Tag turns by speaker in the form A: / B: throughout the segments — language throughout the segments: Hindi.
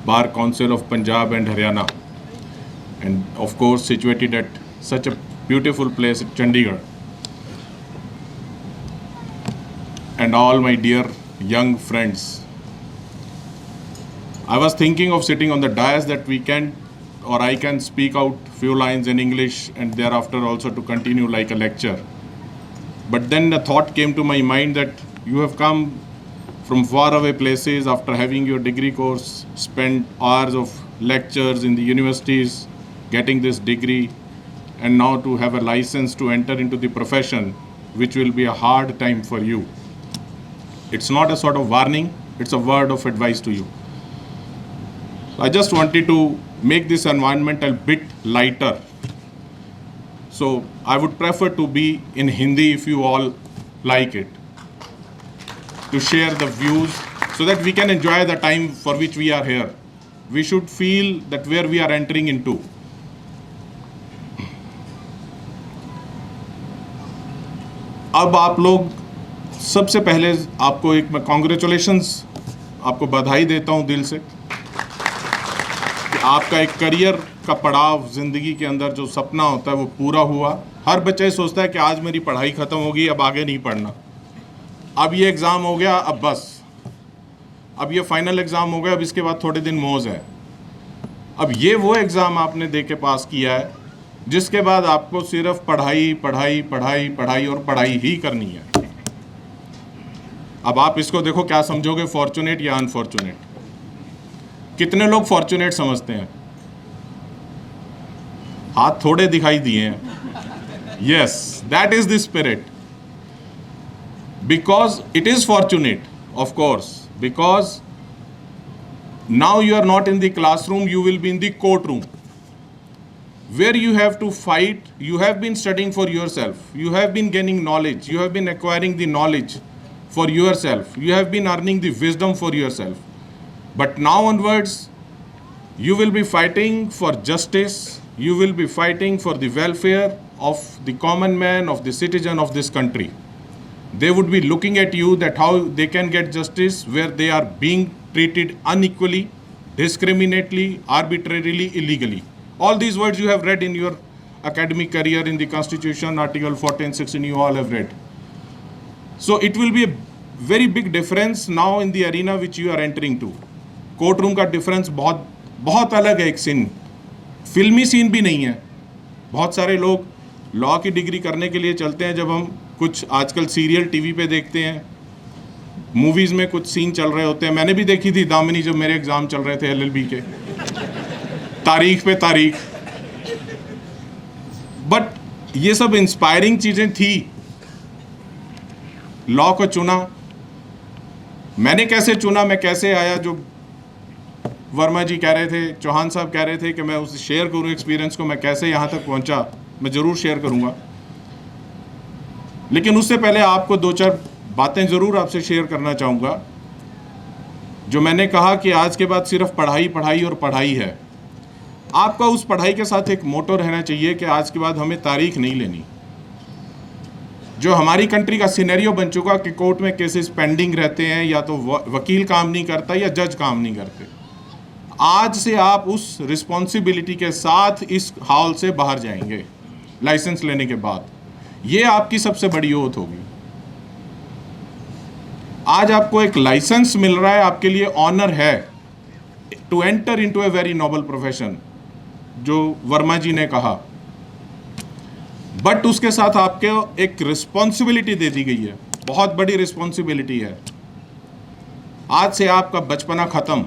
A: Bar Council of Punjab and Haryana, and of course situated at such a beautiful place at Chandigarh. And all my dear young friends, I was thinking of sitting on the dais that we can, or I can speak out few lines in English and thereafter also to continue like a lecture. But then the thought came to my mind that you have come from far away places after having your degree course, spent hours of lectures in the universities, getting this degree, and now to have a license to enter into the profession, which will be a hard time for you. It's not a sort of warning, it's a word of advice to you. I just wanted to make this environment a bit lighter. So I would prefer to be in Hindi if you all like it, to share the views so that we can enjoy the time for which we are here. We should feel that where we are entering into. अब आप लोग, सबसे पहले आपको एक मैं कॉन्ग्रेचुलेशंस, आपको बधाई देता हूं दिल से कि आपका एक करियर का पड़ाव ज़िंदगी के अंदर जो सपना होता है वो पूरा हुआ। हर बच्चा सोचता है कि आज मेरी पढ़ाई ख़त्म होगी, अब आगे नहीं पढ़ना, अब ये एग्ज़ाम हो गया, अब बस, अब ये फाइनल एग्ज़ाम हो गया, अब इसके बाद थोड़े दिन मौज है। अब ये वो एग्ज़ाम आपने दे के पास किया है जिसके बाद आपको सिर्फ पढ़ाई पढ़ाई पढ़ाई पढ़ाई और पढ़ाई ही करनी है। अब आप इसको देखो, क्या समझोगे, फॉर्चुनेट या अनफॉर्चुनेट? कितने लोग फॉर्चुनेट समझते हैं? हाथ थोड़े दिखाई दिए हैं। Yes, that is the spirit, because it is fortunate, of course, because now you are not in the classroom, you will be in the courtroom, where you have to fight. You have been studying for yourself, you have been gaining knowledge, you have been acquiring the knowledge for yourself, you have been earning the wisdom for yourself. But now onwards, you will be fighting for justice, you will be fighting for the welfare of the common man, of the citizen of this country. They would be looking at you that how they can get justice where they are being treated unequally, discriminately, arbitrarily, illegally. All these words you have read in your academic career in the Constitution, Article 14, 16, you all have read. So it will be a very big difference now in the arena which you are entering to. Court का डिफरेंस बहुत बहुत अलग है, एक सीन, फिल्मी सीन भी नहीं है। बहुत सारे लोग लॉ की डिग्री करने के लिए चलते हैं, जब हम कुछ आजकल सीरियल टीवी पे देखते हैं, मूवीज़ में कुछ सीन चल रहे होते हैं। मैंने भी देखी थी दामिनी, जब मेरे एग्ज़ाम चल रहे थे एलएलबी के, तारीख पे तारीख। बट ये सब इंस्पायरिंग चीज़ें थी। लॉ को चुना, मैंने कैसे चुना, मैं कैसे आया, जो वर्मा जी कह रहे थे, चौहान साहब कह रहे थे कि मैं उसे शेयर करूं एक्सपीरियंस को, मैं कैसे यहाँ तक पहुँचा, मैं ज़रूर शेयर करूँगा। लेकिन उससे पहले आपको दो चार बातें ज़रूर आपसे शेयर करना चाहूँगा। जो मैंने कहा कि आज के बाद सिर्फ पढ़ाई पढ़ाई और पढ़ाई है, आपका उस पढ़ाई के साथ एक मोटो रहना चाहिए कि आज के बाद हमें तारीख नहीं लेनी। जो हमारी कंट्री का सिनेरियो बन चुका कि कोर्ट में केसेस पेंडिंग रहते हैं, या तो वकील काम नहीं करता या जज काम नहीं करते, आज से आप उस रिस्पॉन्सिबिलिटी के साथ इस हॉल से बाहर जाएंगे लाइसेंस लेने के बाद। ये आपकी सबसे बड़ी ओथ होगी। आज आपको एक लाइसेंस मिल रहा है, आपके लिए ऑनर है to enter into a very noble profession, जो वर्मा जी ने कहा। बट उसके साथ आपको एक रिस्पॉन्सिबिलिटी दे दी गई है, बहुत बड़ी रिस्पॉन्सिबिलिटी है। आज से आपका बचपना खत्म,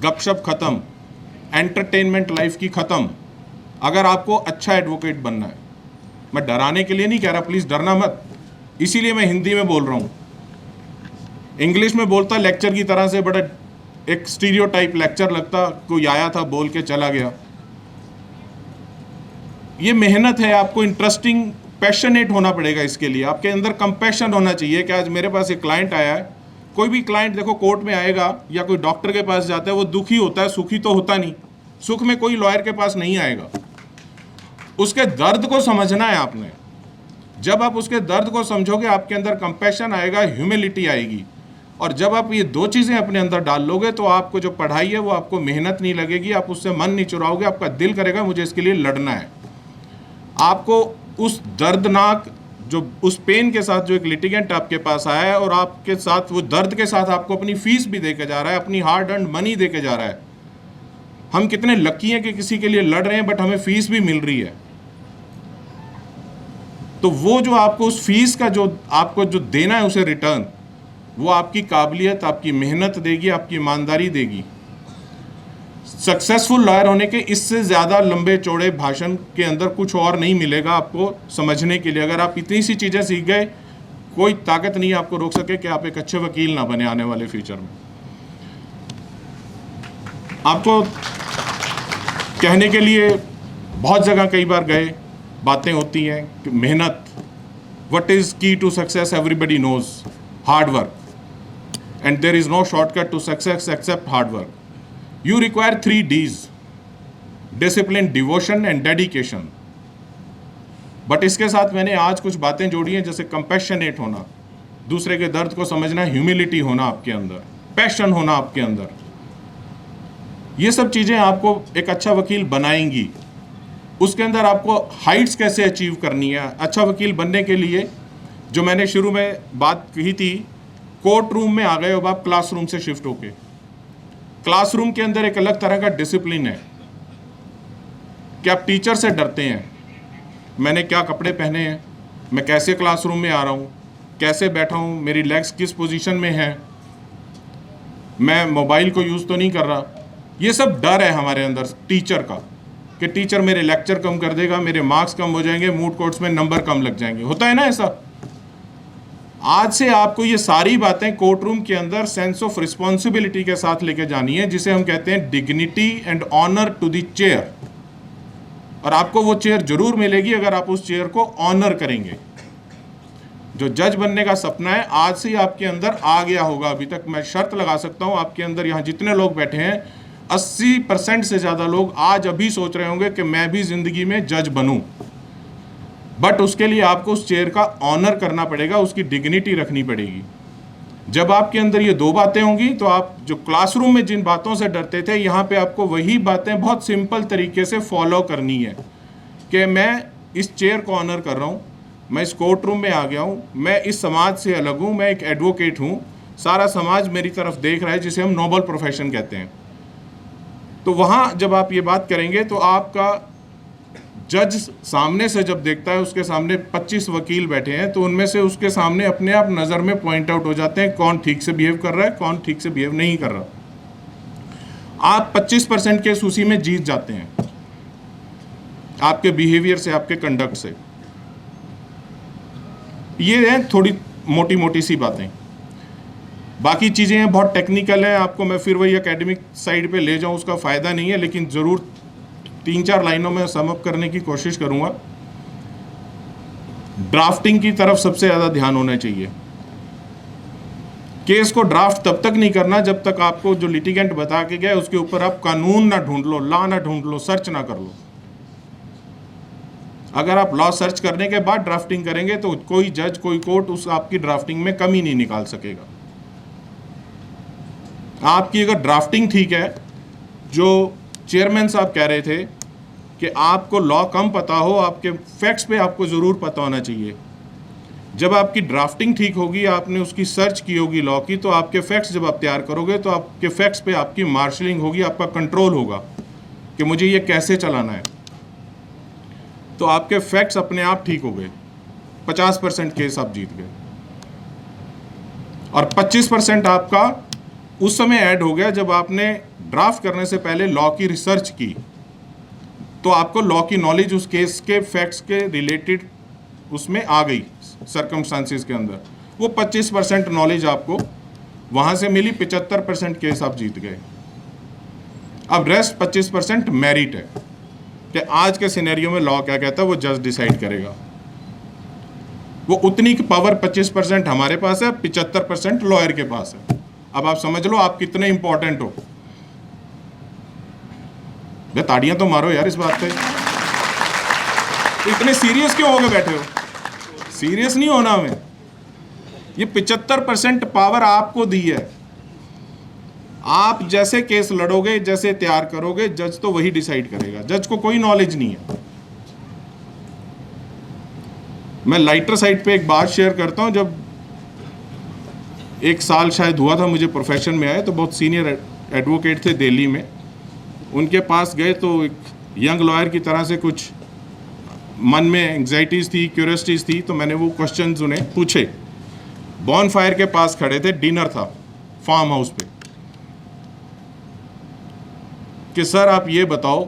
A: गपशप खत्म, एंटरटेनमेंट लाइफ की खत्म। अगर आपको अच्छा एडवोकेट बनना है, मैं डराने के लिए नहीं कह रहा, प्लीज़ डरना मत, इसीलिए मैं हिंदी में बोल रहा हूँ। इंग्लिश में बोलता लेक्चर की तरह से बड़ा एक स्टीरियोटाइप लेक्चर लगता, कोई आया था बोल के चला गया। ये मेहनत है, आपको इंटरेस्टिंग, पैशनेट होना पड़ेगा इसके लिए। आपके अंदर कंपैशन होना चाहिए कि आज मेरे पास एक क्लाइंट आया है। कोई भी क्लाइंट देखो कोर्ट में आएगा या कोई डॉक्टर के पास जाता है, वो दुखी होता है, सुखी तो होता नहीं। सुख में कोई लॉयर के पास नहीं आएगा। उसके दर्द को समझना है आपने। जब आप उसके दर्द को समझोगे, आपके अंदर कंपैशन आएगा, ह्यूमिलिटी आएगी। और जब आप ये दो चीज़ें अपने अंदर डाल लोगे तो आपको जो पढ़ाई है वो आपको मेहनत नहीं लगेगी, आप उससे मन नहीं चुराओगे, आपका दिल करेगा मुझे इसके लिए लड़ना है। आपको उस दर्दनाक जो उस पेन के साथ जो एक लिटिगेंट आपके पास आया है और आपके साथ वो दर्द के साथ आपको अपनी फीस भी देके जा रहा है, अपनी हार्ड अर्न्ड मनी देके जा रहा है। हम कितने लकी हैं कि किसी के लिए लड़ रहे हैं बट हमें फीस भी मिल रही है। तो वो जो आपको उस फीस का जो आपको जो देना है उसे रिटर्न, वो आपकी काबिलियत, आपकी मेहनत देगी, आपकी ईमानदारी देगी। सक्सेसफुल लॉयर होने के इससे ज़्यादा लंबे चौड़े भाषण के अंदर कुछ और नहीं मिलेगा आपको समझने के लिए। अगर आप इतनी सी चीज़ें सीख गए, कोई ताकत नहीं आपको रोक सके कि आप एक अच्छे वकील ना बने आने वाले फ्यूचर में। आपको कहने के लिए बहुत जगह कई बार गए, बातें होती हैं कि मेहनत, what is key to success, everybody knows, hard work, and there is no shortcut to success except hard work. You require 3 Ds: discipline, devotion and dedication. But इसके साथ मैंने आज कुछ बातें जोड़ी हैं, जैसे कंपैशनेट होना, दूसरे के दर्द को समझना, ह्यूमिलिटी होना आपके अंदर, पैशन होना आपके अंदर। ये सब चीज़ें आपको एक अच्छा वकील बनाएंगी। उसके अंदर आपको हाइट्स कैसे अचीव करनी है अच्छा वकील बनने के लिए, जो मैंने शुरू में बात कही थी, कोर्ट रूम में आ गए, अब आप क्लासरूम से शिफ्ट होके क्लासरूम के अंदर एक अलग तरह का डिसिप्लिन है कि आप टीचर से डरते हैं, मैंने क्या कपड़े पहने हैं, मैं कैसे क्लासरूम में आ रहा हूँ, कैसे बैठा हूँ, मेरी लेग्स किस पोजीशन में है, मैं मोबाइल को यूज़ तो नहीं कर रहा। ये सब डर है हमारे अंदर टीचर का कि टीचर मेरे लेक्चर कम कर देगा, मेरे मार्क्स कम हो जाएंगे, मूड कोर्ट्स में नंबर कम लग जाएंगे। होता है ना ऐसा। आज से आपको ये सारी बातें कोर्ट रूम के अंदर सेंस ऑफ रिस्पॉन्सिबिलिटी के साथ लेके जानी है, जिसे हम कहते हैं dignity and honour to the chair. और आपको वो चेयर जरूर मिलेगी अगर आप उस चेयर को ऑनर करेंगे। जो जज बनने का सपना है आज से ही आपके अंदर आ गया होगा। अभी तक मैं शर्त लगा सकता हूं आपके अंदर, यहाँ जितने लोग बैठे हैं 80% से ज़्यादा लोग आज अभी सोच रहे होंगे कि मैं भी ज़िंदगी में जज बनूं। बट उसके लिए आपको उस चेयर का ऑनर करना पड़ेगा, उसकी डिग्निटी रखनी पड़ेगी। जब आपके अंदर ये दो बातें होंगी तो आप जो क्लासरूम में जिन बातों से डरते थे, यहाँ पे आपको वही बातें बहुत सिंपल तरीके से फॉलो करनी है कि मैं इस चेयर को ऑनर कर रहा हूँ, मैं इस कोर्ट रूम में आ गया हूँ, मैं इस समाज से अलग हूँ, मैं एक एडवोकेट हूँ, सारा समाज मेरी तरफ देख रहा है, जिसे हम नोबल प्रोफेशन कहते हैं। तो वहाँ जब आप ये बात करेंगे तो आपका जज सामने से जब देखता है, उसके सामने 25 वकील बैठे हैं, तो उनमें से उसके सामने अपने आप नज़र में पॉइंट आउट हो जाते हैं कौन ठीक से बिहेव कर रहा है, कौन ठीक से बिहेव नहीं कर रहा। आप 25% केस उसी में जीत जाते हैं, आपके बिहेवियर से, आपके कंडक्ट से। ये हैं थोड़ी मोटी मोटी सी बातें। बाकी चीज़ें हैं बहुत टेक्निकल हैं, आपको मैं फिर वही एकेडमिक साइड पे ले जाऊं उसका फ़ायदा नहीं है, लेकिन ज़रूर 3-4 लाइनों में सम अप करने की कोशिश करूंगा। ड्राफ्टिंग की तरफ सबसे ज़्यादा ध्यान होना चाहिए। केस को ड्राफ्ट तब तक नहीं करना जब तक आपको जो लिटिगेंट बता के गया उसके ऊपर आप कानून ना ढूंढ लो, लॉ ना ढूंढ लो, सर्च ना कर लो। अगर आप लॉ सर्च करने के बाद ड्राफ्टिंग करेंगे तो कोई जज, कोई कोर्ट उस आपकी ड्राफ्टिंग में कमी नहीं निकाल सकेगा। आपकी अगर ड्राफ्टिंग ठीक है, जो चेयरमैन साहब कह रहे थे कि आपको लॉ कम पता हो, आपके फैक्ट्स पे आपको ज़रूर पता होना चाहिए। जब आपकी ड्राफ्टिंग ठीक होगी, आपने उसकी सर्च की होगी लॉ की, तो आपके फैक्ट्स जब आप तैयार करोगे तो आपके फैक्ट्स पे आपकी मार्शलिंग होगी, आपका कंट्रोल होगा कि मुझे ये कैसे चलाना है। तो आपके फैक्ट्स अपने आप ठीक हो गए, 50% केस आप जीत गए। और 25% आपका उस समय ऐड हो गया जब आपने ड्राफ्ट करने से पहले लॉ की रिसर्च की, तो आपको लॉ की नॉलेज उस केस के फैक्ट्स के रिलेटेड उसमें आ गई, सर्कमस्टांसेस के अंदर। वो 25% नॉलेज आपको वहाँ से मिली, 75% केस आप जीत गए। अब रेस्ट 25% मेरिट है कि आज के सिनेरियो में लॉ क्या कहता है वो जज डिसाइड करेगा। वो उतनी पावर 25% हमारे पास है, 75% लॉयर के पास है। अब आप समझ लो आप कितने इंपॉर्टेंट हो। ताड़ियां तो मारो यार इस बात पे। इतने सीरियस क्यों हो गए बैठे हो? सीरियस नहीं होना हमें। ये 75% पावर आपको दी है। आप जैसे केस लड़ोगे, जैसे तैयार करोगे, जज तो वही डिसाइड करेगा। जज को कोई नॉलेज नहीं है। मैं लाइटर साइड पे एक बात शेयर करता हूं। जब 1 साल शायद हुआ था मुझे प्रोफेशन में आए, तो बहुत सीनियर एडवोकेट थे दिल्ली में, उनके पास गए तो एक यंग लॉयर की तरह से कुछ मन में एंग्जाइटीज़ थी, क्यूरियोसिटीज़ थी, तो मैंने वो क्वेश्चंस उन्हें पूछे। बॉन फायर के पास खड़े थे, डिनर था फार्म हाउस पे, कि सर आप ये बताओ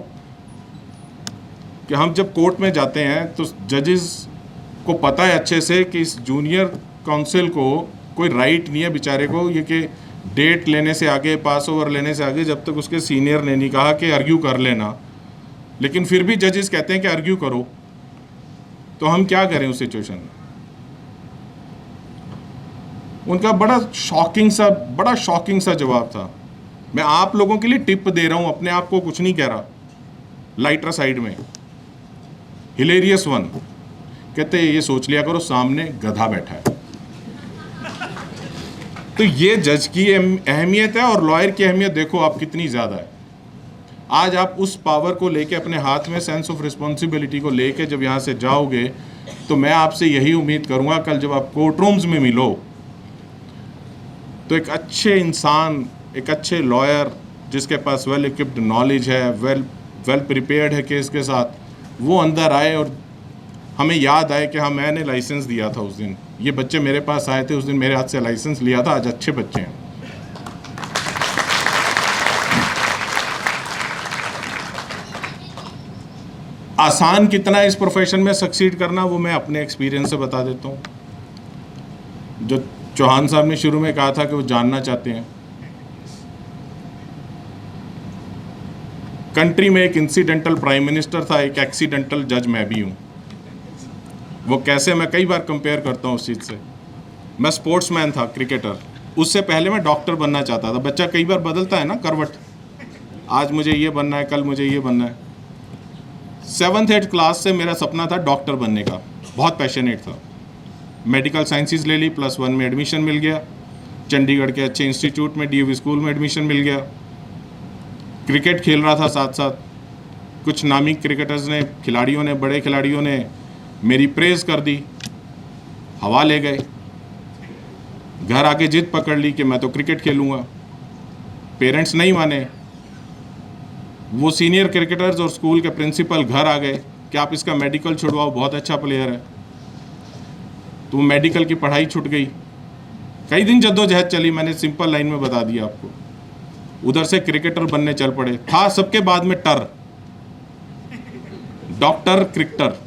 A: कि हम जब कोर्ट में जाते हैं तो जजेस को पता है अच्छे से कि इस जूनियर काउंसिल को कोई राइट नहीं है बेचारे को ये कि डेट लेने से आगे, पास ओवर लेने से आगे, जब तक उसके सीनियर ने नहीं कहा कि आर्ग्यू कर लेना, लेकिन फिर भी जजेस कहते हैं कि आर्ग्यू करो। तो हम क्या करें उस सिचुएशन में? उनका बड़ा शॉकिंग सा जवाब था। मैं आप लोगों के लिए टिप दे रहा हूं, अपने आप को कुछ नहीं कह रहा। लाइटर साइड में हिलेरियस वन कहते ये सोच लिया करो सामने गधा बैठा है। तो ये जज की अहमियत है और लॉयर की अहमियत देखो आप कितनी ज़्यादा है। आज आप उस पावर को लेके अपने हाथ में, सेंस ऑफ रिस्पॉन्सिबिलिटी को लेके जब यहाँ से जाओगे, तो मैं आपसे यही उम्मीद करूँगा कल जब आप कोर्ट रूम्स में मिलो तो एक अच्छे इंसान, एक अच्छे लॉयर जिसके पास वेल इक्विप्ड नॉलेज है, वेल प्रिपेयर्ड है केस के साथ, वो अंदर आए और हमें याद आए कि हाँ मैंने लाइसेंस दिया था उस दिन, ये बच्चे मेरे पास आए थे उस दिन, मेरे हाथ से लाइसेंस लिया था, आज अच्छे बच्चे हैं। आसान कितना है इस प्रोफेशन में सक्सीड करना, वो मैं अपने एक्सपीरियंस से बता देता हूँ। जो चौहान साहब ने शुरू में कहा था कि वो जानना चाहते हैं, कंट्री में एक इंसिडेंटल प्राइम मिनिस्टर था, एक एक्सीडेंटल जज मैं भी हूँ। वो कैसे, मैं कई बार कंपेयर करता हूँ उस चीज़ से। मैं स्पोर्ट्समैन था, क्रिकेटर, उससे पहले मैं डॉक्टर बनना चाहता था। बच्चा कई बार बदलता है ना करवट, आज मुझे ये बनना है, कल मुझे ये बनना है। 7th 8th क्लास से मेरा सपना था डॉक्टर बनने का, बहुत पैशनेट था। मेडिकल साइंसेज ले ली, +1 में एडमिशन मिल गया, चंडीगढ़ के अच्छे इंस्टीट्यूट में, DAV स्कूल में एडमिशन मिल गया। क्रिकेट खेल रहा था साथ साथ, कुछ नामी क्रिकेटर्स ने, खिलाड़ियों ने, बड़े खिलाड़ियों ने मेरी प्रेज़ कर दी, हवा ले गए। घर आके जिद पकड़ ली कि मैं तो क्रिकेट खेलूँगा। पेरेंट्स नहीं माने, वो सीनियर क्रिकेटर्स और स्कूल के प्रिंसिपल घर आ गए कि आप इसका मेडिकल छुड़वाओ, बहुत अच्छा प्लेयर है। तो मेडिकल की पढ़ाई छूट गई। कई दिन जद्दोजहद चली, मैंने सिंपल लाइन में बता दिया आपको। उधर से क्रिकेटर बनने चल पड़े, था सबके बाद में टर, डॉक्टर क्रिकेटर,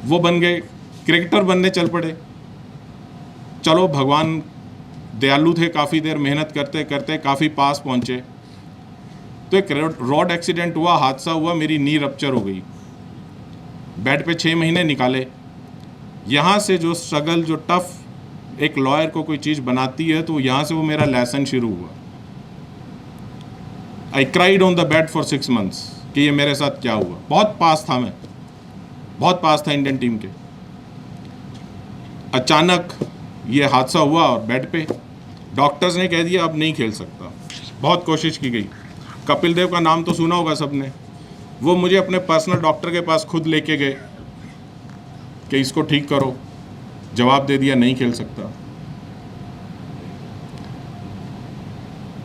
A: वो बन गए, क्रिकेटर बनने चल पड़े। चलो भगवान दयालु थे, काफ़ी देर मेहनत करते करते काफ़ी पास पहुँचे। तो एक रोड एक्सीडेंट हुआ, हादसा हुआ, मेरी नी रप्चर हो गई। बेड पे 6 महीने निकाले। यहाँ से जो स्ट्रगल, जो टफ एक लॉयर को कोई चीज़ बनाती है, तो यहाँ से वो मेरा लेसन शुरू हुआ। I cried on the bed for 6 months कि ये मेरे साथ क्या हुआ। बहुत पास था मैं, बहुत पास था इंडियन टीम के। अचानक ये हादसा हुआ और बेड पे डॉक्टर्स ने कह दिया अब नहीं खेल सकता। बहुत कोशिश की गई। कपिल देव का नाम तो सुना होगा सबने, वो मुझे अपने पर्सनल डॉक्टर के पास खुद लेके गए कि इसको ठीक करो। जवाब दे दिया नहीं खेल सकता।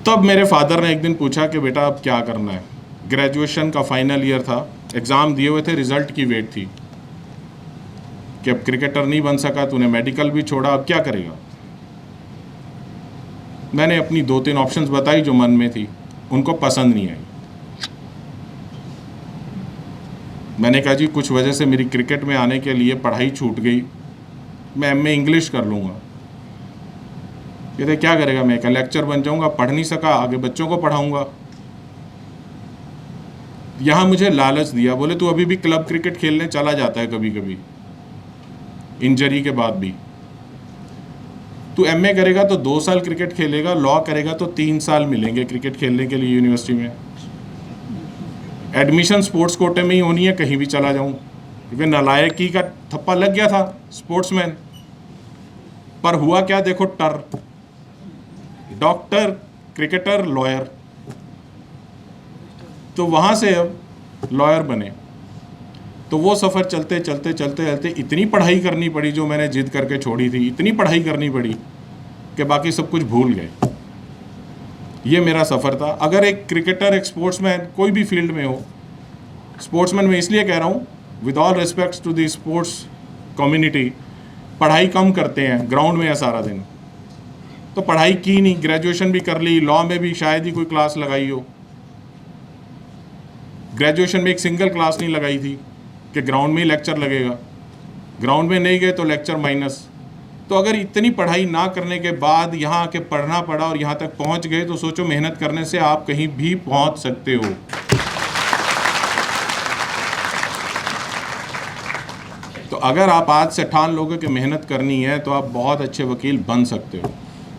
A: तब मेरे फादर ने एक दिन पूछा कि बेटा अब क्या करना है। ग्रेजुएशन का फाइनल ईयर था, एग्ज़ाम दिए हुए थे, रिजल्ट की वेट थी कि अब क्रिकेटर नहीं बन सका, तूने मेडिकल भी छोड़ा, अब क्या करेगा। मैंने अपनी 2-3 ऑप्शंस बताई जो मन में थी, उनको पसंद नहीं आई। मैंने कहा जी कुछ वजह से मेरी क्रिकेट में आने के लिए पढ़ाई छूट गई, मैं MA इंग्लिश कर लूँगा। कहते क्या करेगा, मैं एक लेक्चर बन जाऊँगा, पढ़ नहीं सका, आगे बच्चों को पढ़ाऊँगा। यहाँ मुझे लालच दिया, बोले तू अभी भी क्लब क्रिकेट खेलने चला जाता है कभी कभी, इंजरी के बाद भी। तू MA करेगा तो 2 साल क्रिकेट खेलेगा, लॉ करेगा तो 3 साल मिलेंगे क्रिकेट खेलने के लिए यूनिवर्सिटी में। एडमिशन स्पोर्ट्स कोटे में ही होनी है, कहीं भी चला जाऊँ, क्योंकि नालायकी का थप्पा लग गया था, स्पोर्ट्समैन। पर हुआ क्या देखो, डॉक्टर, क्रिकेटर, लॉयर। तो वहां से अब लॉयर बने। तो वो सफ़र चलते चलते चलते चलते इतनी पढ़ाई करनी पड़ी, जो मैंने जिद करके छोड़ी थी, इतनी पढ़ाई करनी पड़ी कि बाकी सब कुछ भूल गए। ये मेरा सफ़र था। अगर एक क्रिकेटर, एक स्पोर्ट्समैन, कोई भी फील्ड में हो, स्पोर्ट्समैन मैं इसलिए कह रहा हूँ, with all respects to the sports community, पढ़ाई कम करते हैं, ग्राउंड में है सारा दिन। तो पढ़ाई की नहीं, ग्रेजुएशन भी कर ली, लॉ में भी शायद ही कोई क्लास लगाई हो। ग्रेजुएशन में एक सिंगल क्लास नहीं लगाई थी कि ग्राउंड में ही लेक्चर लगेगा, ग्राउंड में नहीं गए तो लेक्चर माइनस। तो अगर इतनी पढ़ाई ना करने के बाद यहाँ आके पढ़ना पड़ा और यहाँ तक पहुँच गए, तो सोचो मेहनत करने से आप कहीं भी पहुँच सकते हो। तो अगर आप आज से ठान लोगे कि मेहनत करनी है, तो आप बहुत अच्छे वकील बन सकते हो।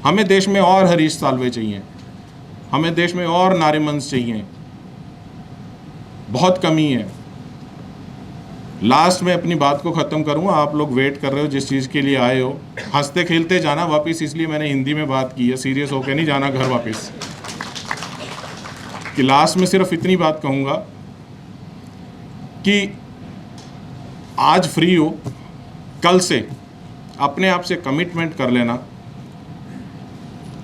A: हमें देश में और हरीश साल्वे चाहिए, हमें देश में और नारिमन्स चाहिए, बहुत कमी है। लास्ट में अपनी बात को ख़त्म करूँगा, आप लोग वेट कर रहे हो जिस चीज़ के लिए आए हो, हंसते खेलते जाना वापस, इसलिए मैंने हिंदी में बात की है, सीरियस होकर नहीं जाना घर वापस। कि लास्ट में सिर्फ इतनी बात कहूँगा कि आज फ्री हो, कल से अपने आप से कमिटमेंट कर लेना,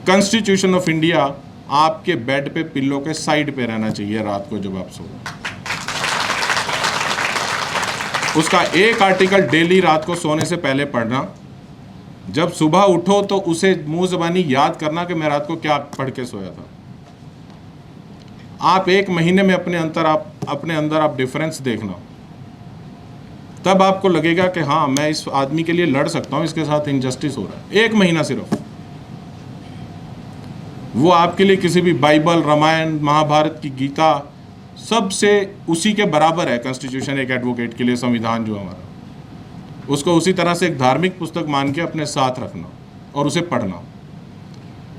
A: कॉन्स्टिट्यूशन ऑफ इंडिया आपके बेड पे, पिल्लो के साइड पे रहना चाहिए रात को जब आप सो। उसका एक आर्टिकल डेली रात को सोने से पहले पढ़ना। जब सुबह उठो तो उसे मुंह ज़बानी याद करना कि मैं रात को क्या पढ़ के सोया था। आप एक महीने में अपने अंदर आप डिफरेंस देखना, तब आपको लगेगा कि हाँ, मैं इस आदमी के लिए लड़ सकता हूँ, इसके साथ इनजस्टिस हो रहा है। एक महीना सिर्फ, वो आपके लिए किसी भी बाइबल, रामायण, महाभारत की गीता, सबसे उसी के बराबर है। कॉन्स्टिट्यूशन एक एडवोकेट के लिए, संविधान जो हमारा, उसको उसी तरह से एक धार्मिक पुस्तक मान के अपने साथ रखना और उसे पढ़ना।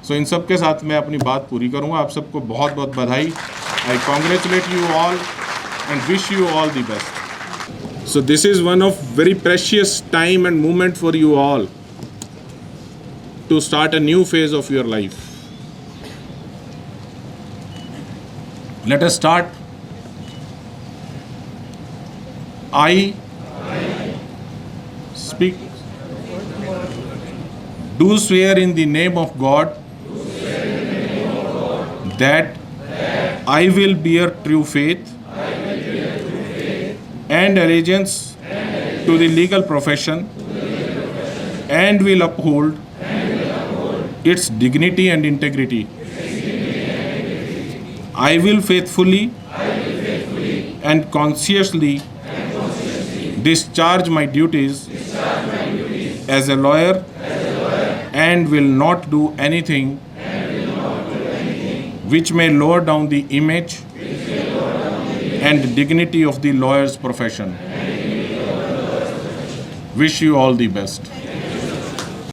A: सो इन सब के साथ मैं अपनी बात पूरी करूँगा। आप सबको बहुत बहुत बधाई। I congratulate you all and wish you all the best. So this is one of very precious time and moment for you all to start a new phase of your life. Let us start. I speak. Do swear in the name of God that I will bear true faith and allegiance to the legal profession and will uphold its dignity and integrity. I will faithfully and conscientiously discharge my duties as a lawyer and will not do anything which may lower down the image and dignity of the lawyer's profession. Wish you all the best.